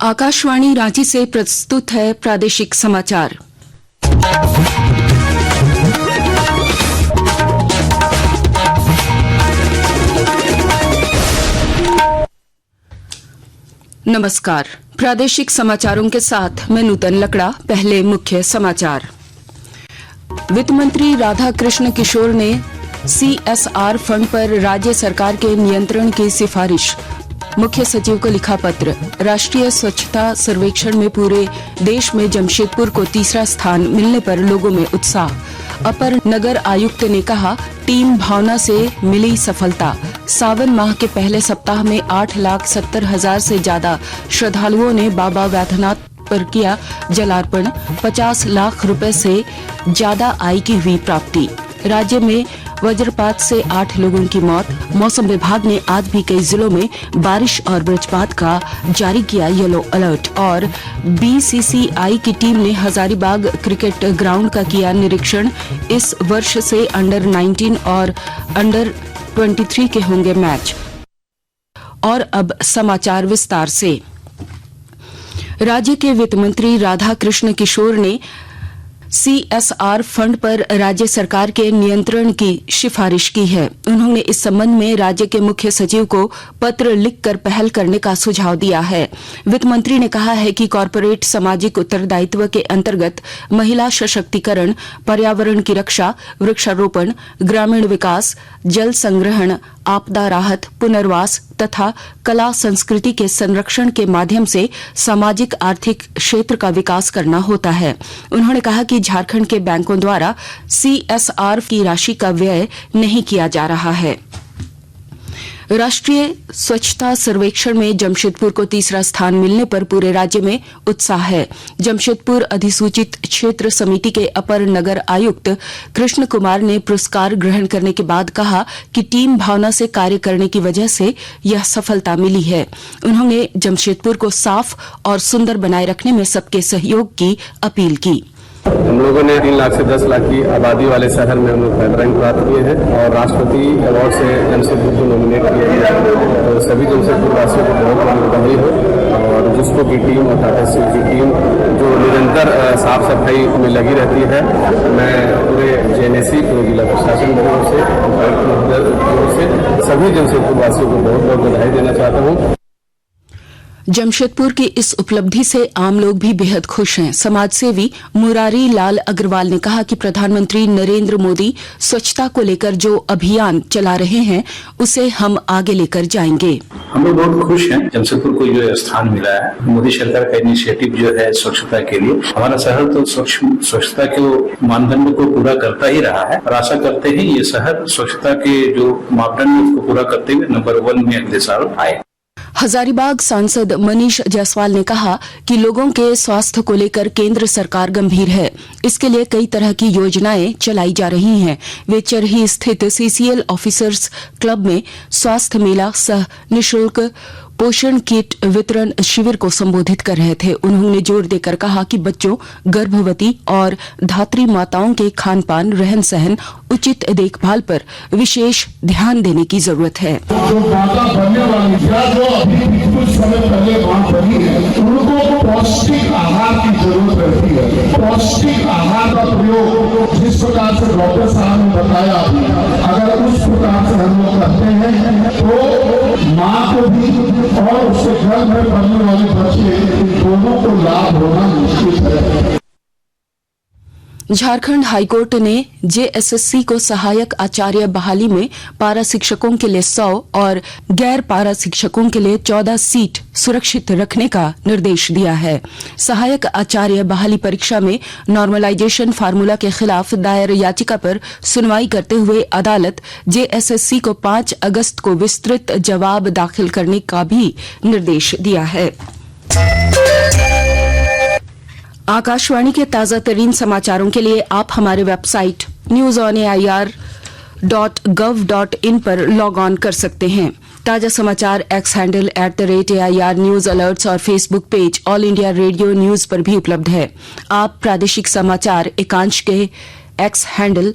आकाशवाणी रांची से प्रस्तुत है प्रादेशिक समाचार। नमस्कार, प्रादेशिक समाचारों के साथ मैं नूतन लकड़ा। पहले मुख्य समाचार। वित्त मंत्री राधा कृष्ण किशोर ने CSR फंड पर राज्य सरकार के नियंत्रण की सिफारिश। मुख्य सचिव को लिखा पत्र। राष्ट्रीय स्वच्छता सर्वेक्षण में पूरे देश में जमशेदपुर को तीसरा स्थान मिलने पर लोगों में उत्साह। अपर नगर आयुक्त ने कहा, टीम भावना से मिली सफलता। सावन माह के पहले सप्ताह में 8,70,000 से ज्यादा श्रद्धालुओं ने बाबा वैद्यनाथ पर किया जलार्पण। 50 लाख रुपए से ज्यादा आय की हुई प्राप्ति। राज्य में वज्रपात से 8 लोगों की मौत। मौसम विभाग ने आज भी कई जिलों में बारिश और वज्रपात का जारी किया येलो अलर्ट। और BCCI की टीम ने हजारीबाग क्रिकेट ग्राउंड का किया निरीक्षण। इस वर्ष से अंडर 19 और अंडर 23 के होंगे मैच। और अब समाचार विस्तार से। राज्य के वित्त मंत्री राधा कृष्ण किशोर ने CSR फंड पर राज्य सरकार के नियंत्रण की सिफारिश की है। उन्होंने इस संबंध में राज्य के मुख्य सचिव को पत्र लिखकर पहल करने का सुझाव दिया है। वित्त मंत्री ने कहा है कि कॉरपोरेट सामाजिक उत्तरदायित्व के अंतर्गत महिला सशक्तिकरण, पर्यावरण की रक्षा, वृक्षारोपण, ग्रामीण विकास, जल संग्रहण, आपदा राहत, पुनर्वास तथा कला संस्कृति के संरक्षण के माध्यम से सामाजिक आर्थिक क्षेत्र का विकास करना होता है। उन्होंने कहा कि झारखंड के बैंकों द्वारा CSR की राशि का व्यय नहीं किया जा रहा है। राष्ट्रीय स्वच्छता सर्वेक्षण में जमशेदपुर को तीसरा स्थान मिलने पर पूरे राज्य में उत्साह है। जमशेदपुर अधिसूचित क्षेत्र समिति के अपर नगर आयुक्त कृष्ण कुमार ने पुरस्कार ग्रहण करने के बाद कहा कि टीम भावना से कार्य करने की वजह से यह सफलता मिली है। उन्होंने जमशेदपुर को साफ और सुंदर बनाए रखने में सबके सहयोग की अपील की। हम लोगों ने 3 लाख से 10 लाख की आबादी वाले शहर में हम लोग पहला रैंक प्राप्त किए हैं और राष्ट्रपति अवार्ड से जमशेदपुर को नॉमिनेट किया गया है। तो सभी जमशेदपुर वासियों को बहुत बहुत बधाई हो। और जिसको की टीम और टाटा स्टील की टीम जो निरंतर साफ सफाई में लगी रहती है, मैं पूरे JNSC पूरे जिला प्रशासन की ओर से सभी जमशेदपुर वासियों को बहुत बहुत बधाई देना चाहता हूँ। जमशेदपुर की इस उपलब्धि से आम लोग भी बेहद खुश हैं। समाजसेवी मुरारी लाल अग्रवाल ने कहा कि प्रधानमंत्री नरेंद्र मोदी स्वच्छता को लेकर जो अभियान चला रहे हैं उसे हम आगे लेकर जाएंगे। हम लोग बहुत खुश हैं जमशेदपुर को जो स्थान मिला है। मोदी सरकार का इनिशिएटिव जो है स्वच्छता के लिए, हमारा शहर तो स्वच्छता के मानदंड को पूरा करता ही रहा है और आशा करते हैं ये शहर स्वच्छता के जो मापदंड उसको पूरा करते हुए नंबर 1 में अगले साल आए। हजारीबाग सांसद मनीष जायसवाल ने कहा कि लोगों के स्वास्थ्य को लेकर केंद्र सरकार गंभीर है। इसके लिए कई तरह की योजनाएं चलाई जा रही हैं। वे चरही स्थित CCL ऑफिसर्स क्लब में स्वास्थ्य मेला सह निःशुल्क पोषण किट वितरण शिविर को संबोधित कर रहे थे। उन्होंने जोर देकर कहा कि बच्चों, गर्भवती और धात्री माताओं के खान पान, रहन सहन, उचित देखभाल पर विशेष ध्यान देने की जरूरत है। जो माता बनने वाली या जो अभी कुछ समय पहले मां बनी है, उनको पौष्टिक आहार की जरूरत रहती है। पौष्टिक आहार का प्रयोग जिस प्रकार से डॉक्टर साहब ने बताया, अगर उस प्रकार से हम लोग करते हैं तो माँ को भी और उसके घर में बनने वाले बच्चे दोनों को लाभ होना निश्चित है। झारखंड हाईकोर्ट ने JSSC को सहायक आचार्य बहाली में पारा शिक्षकों के लिए 100 और गैर पारा शिक्षकों के लिए 14 सीट सुरक्षित रखने का निर्देश दिया है। सहायक आचार्य बहाली परीक्षा में नॉर्मलाइजेशन फार्मूला के खिलाफ दायर याचिका पर सुनवाई करते हुए अदालत JSSC को 5 अगस्त को विस्तृत जवाब दाखिल करने का भी निर्देश दिया है। आकाशवाणी के ताजा तरीन समाचारों के लिए आप हमारे वेबसाइट newsonair.gov.in पर लॉग ऑन कर सकते हैं। ताजा समाचार X handle @AIR news alerts और Facebook page all India radio news पर भी उपलब्ध है। आप प्रादेशिक समाचार एकांश के X हैंडल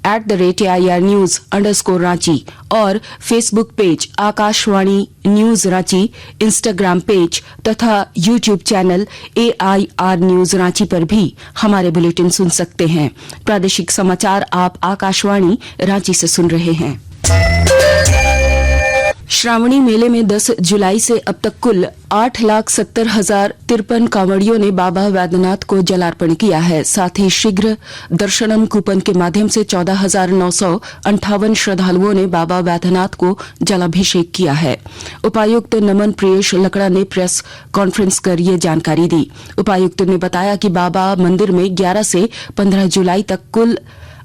@AIRnews_Ranchi और Facebook page Akashvani news Ranchi, Instagram page तथा YouTube channel AIR news Ranchi पर भी हमारे बुलेटिन सुन सकते हैं। प्रादेशिक समाचार आप आकाशवाणी रांची से सुन रहे हैं। श्रावणी मेले में 10 जुलाई से अब तक कुल 8,70,053 कांवड़ियों ने बाबा वैद्यनाथ को जलार्पण किया है। साथ ही शीघ्र दर्शनम कूपन के माध्यम से 14,958 श्रद्धालुओं ने बाबा वैद्यनाथ को जलाभिषेक किया है। उपायुक्त नमन प्रियेश लकड़ा ने प्रेस कॉन्फ्रेंस कर ये जानकारी दी। उपायुक्त ने बताया कि बाबा मंदिर में 11 से 15 जुलाई तक कुल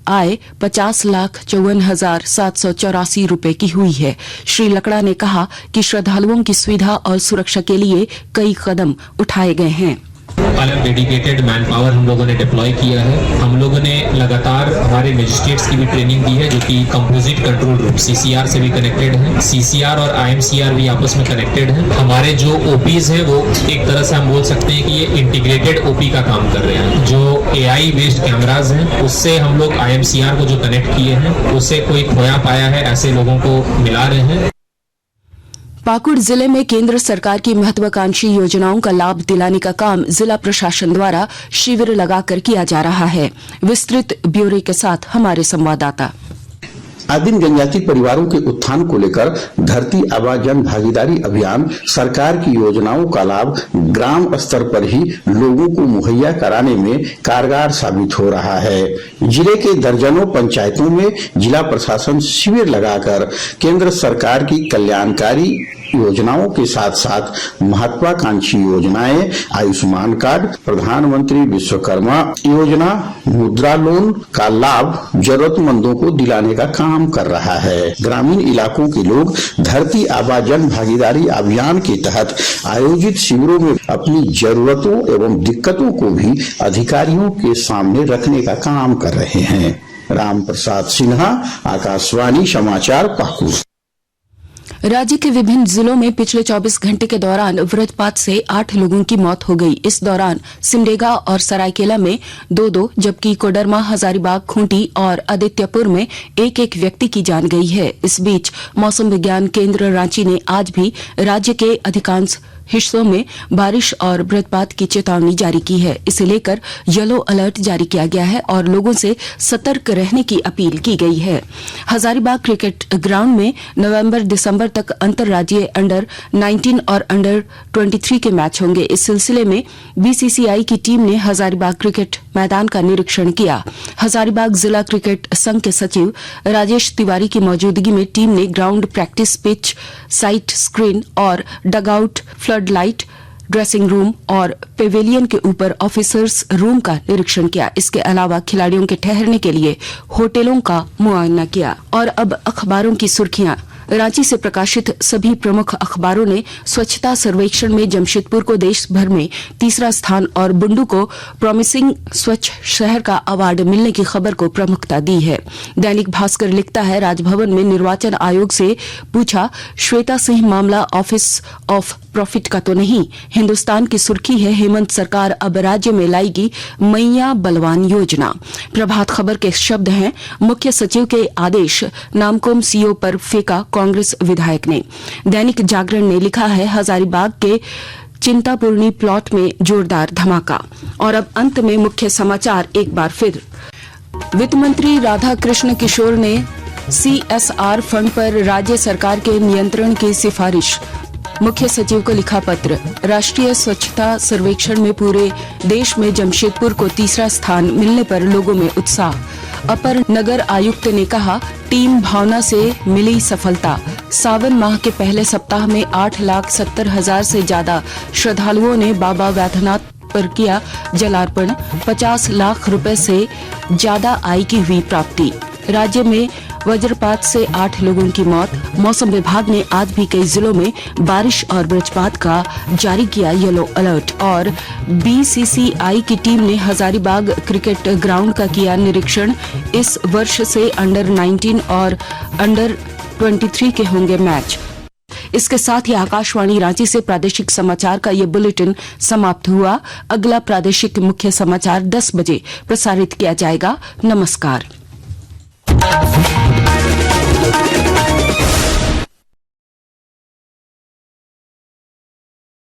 आय 50,54,784 रुपए की हुई है। श्री लकड़ा ने कहा कि श्रद्धालुओं की सुविधा और सुरक्षा के लिए कई कदम उठाए गए हैं। अलग डेडिकेटेड मैन पावर हम लोगों ने डिप्लॉय किया है। हम लोगों ने लगातार हमारे मजिस्ट्रेट्स की भी ट्रेनिंग दी है, जो कि कंपोजिट कंट्रोल रूम CCR से भी कनेक्टेड है। CCR और IMCR भी आपस में कनेक्टेड है। हमारे जो OPs है वो एक तरह से हम बोल सकते हैं कि ये इंटीग्रेटेड OP का काम कर रहे हैं। जो AI बेस्ड कैमराज हैं उससे हम लोग IMCR को जो कनेक्ट किए हैं उससे कोई खोया पाया है ऐसे लोगों को मिला रहे हैं। पाकुड़ जिले में केंद्र सरकार की महत्वाकांक्षी योजनाओं का लाभ दिलाने का काम जिला प्रशासन द्वारा शिविर लगाकर किया जा रहा है। विस्तृत ब्यौरे के साथ हमारे संवाददाता। आदिम जनजाति परिवारों के उत्थान को लेकर धरती आबा जन भागीदारी अभियान सरकार की योजनाओं का लाभ ग्राम स्तर पर ही लोगों को मुहैया कराने में कारगर साबित हो रहा है। जिले के दर्जनों पंचायतों में जिला प्रशासन शिविर लगाकर केंद्र सरकार की कल्याणकारी योजनाओं के साथ साथ महत्वाकांक्षी योजनाएं, आयुष्मान कार्ड, प्रधानमंत्री विश्वकर्मा योजना, मुद्रा लोन का लाभ जरूरतमंदों को दिलाने का काम कर रहा है। ग्रामीण इलाकों के लोग धरती आबा जन भागीदारी अभियान के तहत आयोजित शिविरों में अपनी जरूरतों एवं दिक्कतों को भी अधिकारियों के सामने रखने का काम कर रहे हैं। राम प्रसाद सिन्हा, आकाशवाणी समाचार, पाकुड़। राज्य के विभिन्न जिलों में पिछले 24 घंटे के दौरान वज्रपात से 8 लोगों की मौत हो गई। इस दौरान सिमडेगा और सरायकेला में 2-2, जबकि कोडरमा, हजारीबाग, खूंटी और आदित्यपुर में 1-1 व्यक्ति की जान गई है। इस बीच मौसम विज्ञान केंद्र रांची ने आज भी राज्य के अधिकांश हिस्सों में बारिश और वज्रपात की चेतावनी जारी की है। इसे लेकर येलो अलर्ट जारी किया गया है और लोगों से सतर्क रहने की अपील की गई है। हजारीबाग क्रिकेट ग्राउंड में नवंबर-दिसंबर तक अंतर्राज्यीय अंडर 19 और अंडर 23 के मैच होंगे। इस सिलसिले में BCCI की टीम ने हजारीबाग क्रिकेट मैदान का निरीक्षण किया। हजारीबाग जिला क्रिकेट संघ के सचिव राजेश तिवारी की मौजूदगी में टीम ने ground, practice pitch, sight screen और dugout, flood light, dressing room और पेवेलियन के ऊपर ऑफिसर्स रूम का निरीक्षण किया। इसके अलावा खिलाड़ियों के ठहरने के लिए होटलों का मुआयना किया। और अब अखबारों की सुर्खियां। रांची से प्रकाशित सभी प्रमुख अखबारों ने स्वच्छता सर्वेक्षण में जमशेदपुर को देश भर में तीसरा स्थान और बुंडू को प्रॉमिसिंग स्वच्छ शहर का अवार्ड मिलने की खबर को प्रमुखता दी है। दैनिक भास्कर लिखता है, राजभवन में निर्वाचन आयोग से पूछा, श्वेता सिंह मामला ऑफिस ऑफ प्रॉफिट का तो नहीं। हिंदुस्तान की सुर्खी है, हेमंत सरकार अब राज्य में लाएगी मैया बलवान योजना। प्रभात खबर के शब्द हैं, मुख्य सचिव के आदेश, नामकुम सीओ पर फेंका कांग्रेस विधायक ने। दैनिक जागरण ने लिखा है, हजारीबाग के चिंतापूर्णी प्लॉट में जोरदार धमाका। और अब अंत में मुख्य समाचार एक बार फिर। वित्त मंत्री राधा कृष्ण किशोर ने CSR फंड पर राज्य सरकार के नियंत्रण की सिफारिश। मुख्य सचिव को लिखा पत्र। राष्ट्रीय स्वच्छता सर्वेक्षण में पूरे देश में जमशेदपुर को तीसरा स्थान मिलने पर लोगों में उत्साह। अपर नगर आयुक्त ने कहा, टीम भावना से मिली सफलता। सावन माह के पहले सप्ताह में 8,70,000 से ज्यादा श्रद्धालुओं ने बाबा वैद्यनाथ पर किया जलार्पण। 50 लाख रुपए से ज्यादा आय की हुई प्राप्ति। राज्य में वज्रपात से 8 लोगों की मौत। मौसम विभाग ने आज भी कई जिलों में बारिश और वज्रपात का जारी किया येलो अलर्ट। और BCCI की टीम ने हजारीबाग क्रिकेट ग्राउंड का किया निरीक्षण। इस वर्ष से अंडर 19 और अंडर 23 के होंगे मैच। इसके साथ ही आकाशवाणी रांची से प्रादेशिक समाचार का ये बुलेटिन समाप्त हुआ। अगला प्रादेशिक मुख्य समाचार 10 बजे प्रसारित किया जाएगा। नमस्कार।